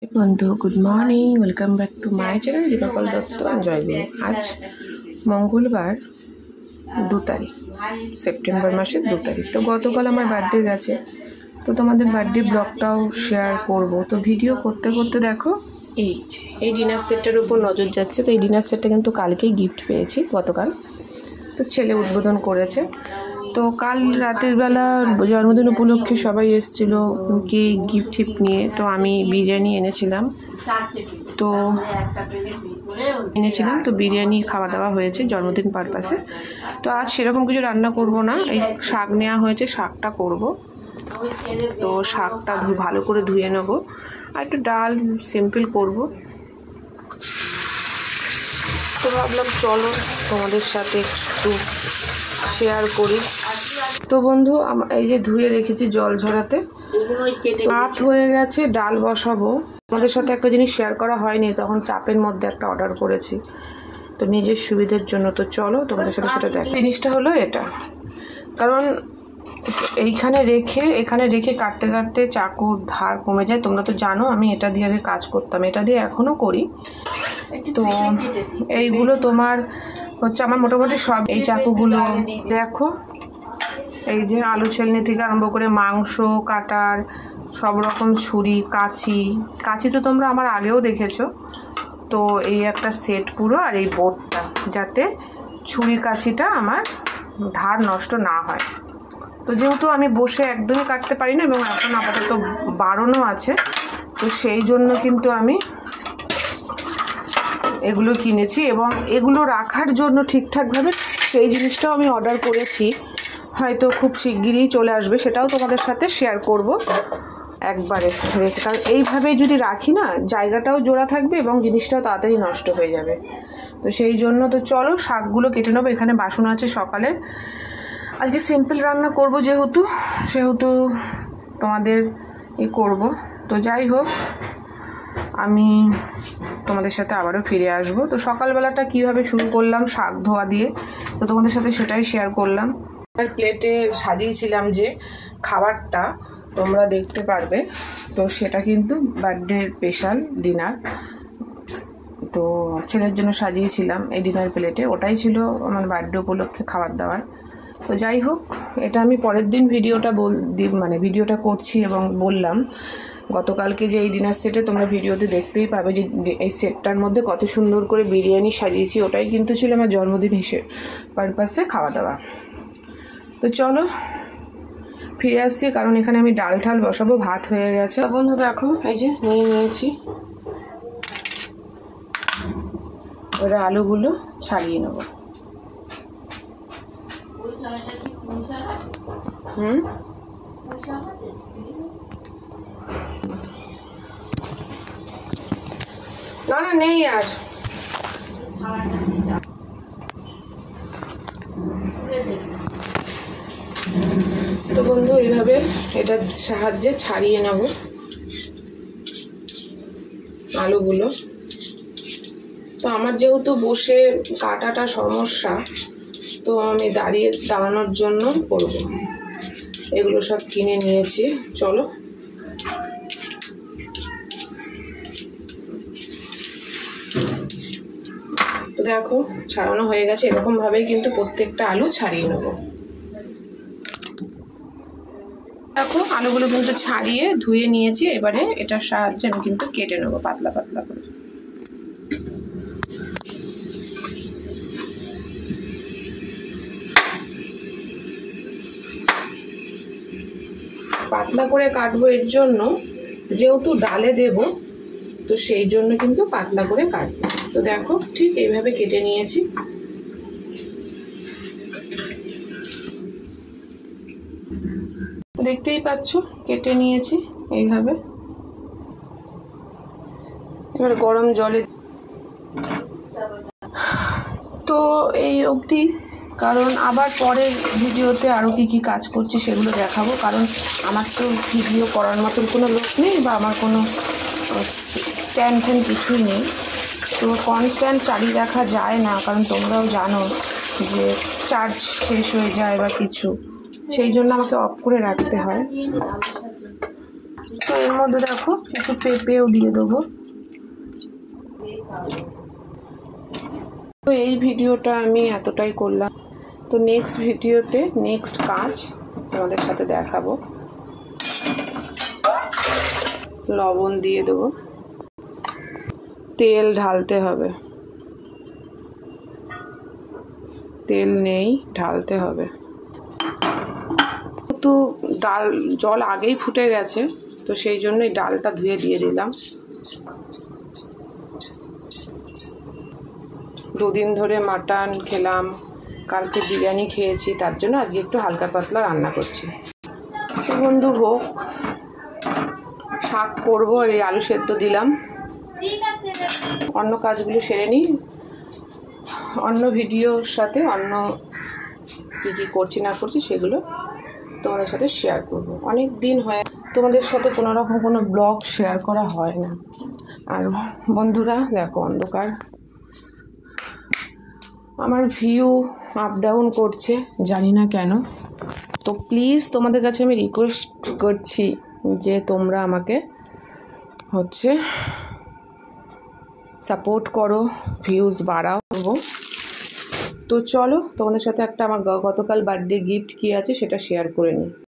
বন্ধু good morning, welcome back to my channel Dipa Pal Dutta জয়গুরু। আজ মঙ্গলবার 2 তারিখ, সেপ্টেম্বর মাসের 2 তারিখ। তো গতকাল আমার বার্থডে গেছে, তো তোমাদের বার্থডে ব্লগটাও শেয়ার করব। তো ভিডিও করতে করতে দেখো এই ডিনার সেটটার উপর নজর যাচ্ছে। তো এই ডিনার সেটটা কিন্তু কালকেই গিফট পেয়েছি, গতকাল। তো ছেলে উদ্বোধন করেছে। তো কাল রাতের বেলা জন্মদিন উপলক্ষে সবাই এসেছিল কি গিফট টিফট নিয়ে। তো আমি বিরিয়ানি এনেছিলাম, তো বিরিয়ানি খাওয়া দাওয়া হয়েছে জন্মদিন পারপাসে। তো আজ সেরকম কিছু রান্না করব না, এই শাক নেওয়া হয়েছে, শাকটা করব। তো শাকটা ভালো করে ধুয়ে নেব, আর একটু ডাল সিম্পল করব। তো ভাবলাম চলো তোমাদের সাথে একটু শেয়ার করি। তো বন্ধু এই যে ধুয়ে রেখেছি জল ঝরাতে, ভাত হয়ে গেছে, ডাল বসাবো। তোমাদের সাথে একটা জিনিস শেয়ার করা হয়নি, তখন চাপের মধ্যে একটা অর্ডার করেছি, তো নিজের সুবিধার জন্য। তো চলো তোমাদের সাথে সেটা দেখো। জিনিসটা হলো এটা, কারণ এখানে রেখে কাটতে কাটতে চাকুর ধার কমে যায়। তোমরা তো জানো আমি এটা দিয়ে আগে কাজ করতাম, এটা দিয়ে এখনও করি। তো এইগুলো তোমার হচ্ছে আমার মোটামুটি সব এই চাকুগুলো দেখো, এই যে আলু ছেলনি থেকে আরম্ভ করে মাংস কাটার সব রকম ছুরি, কাঁচি তো তোমরা আমার আগেও দেখেছো। তো এই একটা সেট পুরো, আর এই বোর্ডটা, যাতে ছুরি কাঁচিটা আমার ধার নষ্ট না হয়। তো যেহেতু আমি বসে একদমই কাটতে পারি না, এবং এখন আপাতত বারণও আছে, তো সেই জন্য কিন্তু আমি এগুলো কিনেছি। এবং এগুলো রাখার জন্য ঠিকঠাকভাবে সেই জিনিসটাও আমি অর্ডার করেছি, হয়তো খুব শিগগিরই চলে আসবে, সেটাও তোমাদের সাথে শেয়ার করব একবারে রেখে। কারণ এইভাবে যদি রাখি না, জায়গাটাও জোড়া থাকবে এবং জিনিসটাও তাড়াতাড়ি নষ্ট হয়ে যাবে। তো সেই জন্য তো চলো শাকগুলো কেটে নেবো। এখানে বাসন আছে সকালের, আজকে সিম্পল রান্না করব সেহেতু তোমাদের করব। তো যাই হোক, আমি তোমাদের সাথে আবারও ফিরে আসব। তো সকালবেলাটা কীভাবে শুরু করলাম শাক ধোয়া দিয়ে, তো তোমাদের সাথে সেটাই শেয়ার করলাম। আর প্লেটে সাজিয়েছিলাম যে খাবারটা তোমরা দেখতে পারবে, তো সেটা কিন্তু বার্থডে স্পেশাল ডিনার। তো ছেলের জন্য সাজিয়েছিলাম এই ডিনার প্লেটে, ওটাই ছিল আমার বার্থডে উপলক্ষে খাবার দাবার। তো যাই হোক, এটা আমি পরের দিন ভিডিওটা করছি এবং বললাম গতকালকে যে এই ডিনার সেটে তোমরা ভিডিওতে দেখতেই পাবে যে এই সেটটার মধ্যে কত সুন্দর করে বিরিয়ানি সাজিয়েছি, ওটাই কিন্তু ছিল আমার জন্মদিন পারপাসে খাওয়া দাওয়া। তো চলো ফিরে আসছি, কারণ এখানে আমি ডাল বসাবো, ভাত হয়ে গেছে। বন্ধু দেখো এই যে নিয়েছি, ওরা আলুগুলো ছাড়িয়ে নেব। না নেই আর। তো বন্ধু এইভাবে এটার সাহায্যে ছাড়িয়ে নেব আলুগুলো। তো আমার যেহেতু বসে কাটাটা সমস্যা, তো আমি দাঁড়ানোর জন্য করব। এগুলো সব কিনে নিয়েছি, চলো। তো দেখো ছাড়ানো হয়ে গেছে, এরকমভাবেই কিন্তু প্রত্যেকটা আলু ছাড়িয়ে নেব। দেখো আলুগুলো কিন্তু ছাড়িয়ে ধুয়ে নিয়েছি, এবারে এটার সাহায্যে আমি কিন্তু কেটে নেব পাতলা পাতলা করে। পাতলা করে কাটবো, এর জন্য যেহেতু ডালে দেব, তো সেই জন্য কিন্তু পাতলা করে কাটবো। তো দেখো ঠিক এইভাবে কেটে নিয়েছি। দেখতেই পাচ্ছ কেটে নিয়েছি এইভাবে। এবার গরম জলে, তো এই অবধি, কারণ আবার পরের ভিডিওতে আরও কি কাজ করছি সেগুলো দেখাবো। কারণ আমার তো ভিডিও করার মতন কোনো লোক নেই, বা আমার কোনো স্ট্যান্ড কিছুই নেই। তো কনস্ট্যান্ট চালিয়ে রাখা যায় না, কারণ তোমরাও জানো যে চার্জ শেষ হয়ে যায় বা কিছু, সেই জন্য আমাকে অফ করে রাখতে হয়। তো এর মধ্যে দেখো একটু পেঁপেও দিয়ে দেবো। তো এই ভিডিওটা আমি এতটাই করলাম। তো নেক্সট ভিডিওতে নেক্সট কাজ তোমাদের সাথে দেখাবো। লবণ দিয়ে দেবো, তেল ঢালতে হবে, তেল নেই, ঢালতে হবে। তো ডাল জল আগেই ফুটে গেছে, তো সেই জন্যই ডালটা ধুয়ে দিয়ে দিলাম। দুদিন ধরে মাটন খেলাম, কালকে বিরিয়ানি খেয়েছি, তার জন্য আজকে একটু হালকা পাতলা রান্না করছি। তো বন্ধু হোক, শাক করবো, আর এই আলু সেদ্ধ দিলাম। অন্য কাজগুলো সেরে নিই, অন্য ভিডিওর সাথে অন্য কী কী করছি না করছি সেগুলো তোমাদের সাথে শেয়ার করব। অনেক দিন হয়ে তোমাদের সাথে কোনো রকম কোনো ব্লগ শেয়ার করা হয় না। আর বন্ধুরা দেখো অন্ধকার, আমার ভিউ আপ ডাউন করছে, জানি না কেন। তো প্লিজ তোমাদের কাছে আমি রিকোয়েস্ট করছি যে তোমরা আমাকে সাপোর্ট করো, ভিউজ বাড়াও। তো চলো তোমাদের সাথে একটা আমার গতকাল বার্থডে গিফট কী আছে সেটা শেয়ার করে নিই।